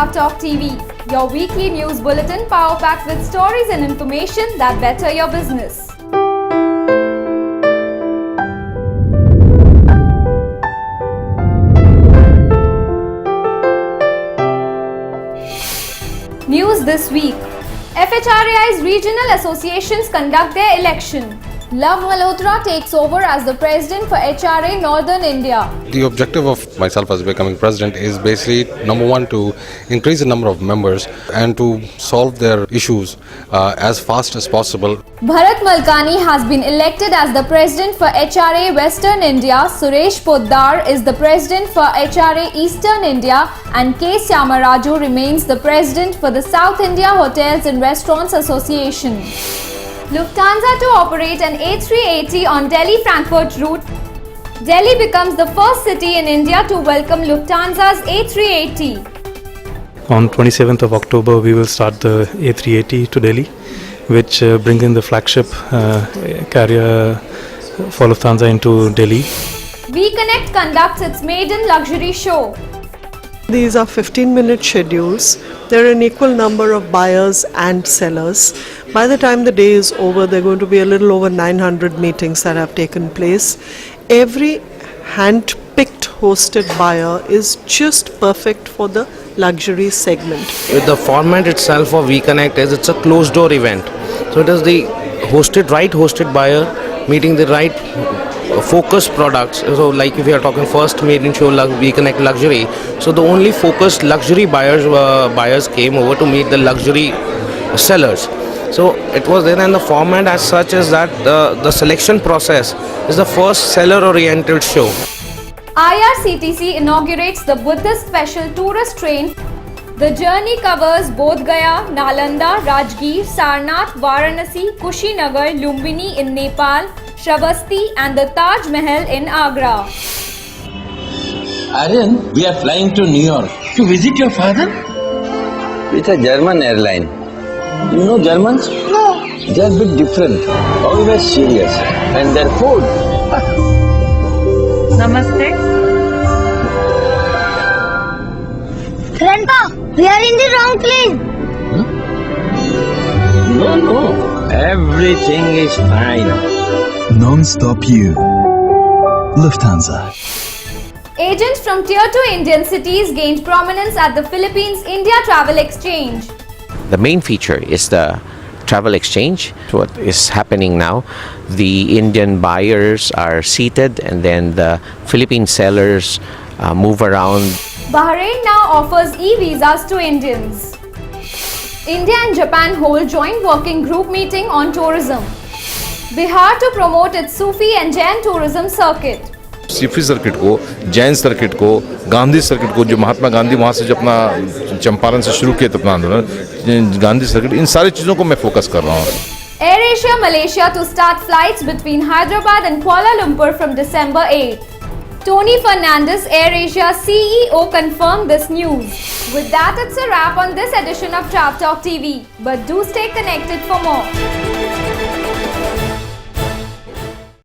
Trav Talk TV, your weekly news bulletin power-packed with stories and information that better your business. News this week. FHRAI's regional associations conduct their election. Love Malhotra takes over as the president for HRA Northern India. The objective of myself as becoming president is basically, number one, to increase the number of members and to solve their issues as fast as possible. Bharat Malkani has been elected as the president for HRA Western India. Suresh Poddar is the president for HRA Eastern India, and K. Syamaraju remains the president for the South India Hotels and Restaurants Association. Lufthansa to operate an A380 on Delhi-Frankfurt route. Delhi becomes the first city in India to welcome Lufthansa's A380. On 27th of October, we will start the A380 to Delhi, which brings in the flagship carrier for Lufthansa into Delhi. WeConnect conducts its maiden luxury show. These are 15-minute schedules. There are an equal number of buyers and sellers. By the time the day is over, there are going to be a little over 900 meetings that have taken place. Every hand-picked hosted buyer is just perfect for the luxury segment. With the format itself of WeConnect is it's a closed door event. So it is the right hosted buyer meeting the right focused products. So like if we are talking first maiden show WeConnect luxury, so the only focused luxury buyers came over to meet the luxury sellers. So it was there, and the format as such is that the selection process is the first seller oriented show. IRCTC inaugurates the Buddhist special tourist train. The journey covers Bodh Gaya, Nalanda, Rajgir, Sarnath, Varanasi, Kushinagar, Lumbini in Nepal, Shravasti and the Taj Mahal in Agra. Aryan, we are flying to New York to visit your father? With a German airline. You know Germans? No. They're a bit different. Always serious. And their food. Namaste. Grandpa, we are in the wrong plane. No. Everything is fine. Non-stop you. Lufthansa. Agents from Tier 2 Indian cities gained prominence at the Philippines-India Travel Exchange. The main feature is the travel exchange. What is happening now, the Indian buyers are seated and then the Philippine sellers move around. Bahrain now offers e-visas to Indians. India and Japan hold joint working group meeting on tourism. Bihar to promote its Sufi and Jain tourism circuit. Sufi circuit को, Jain circuit को, Gandhi circuit को, जो महात्मा गांधी वहाँ से जो अपना चंपारण से शुरू किया था अपना आंदोलन, गांधी सर्किट, इन सारी चीज़ों को मैं फोकस कर रहा हूँ. AirAsia Malaysia to start flights between Hyderabad and Kuala Lumpur from December 8th. Tony Fernandez, AirAsia CEO, confirmed this news. With that, it's a wrap on this edition of Trav Talk TV. But do stay connected for more.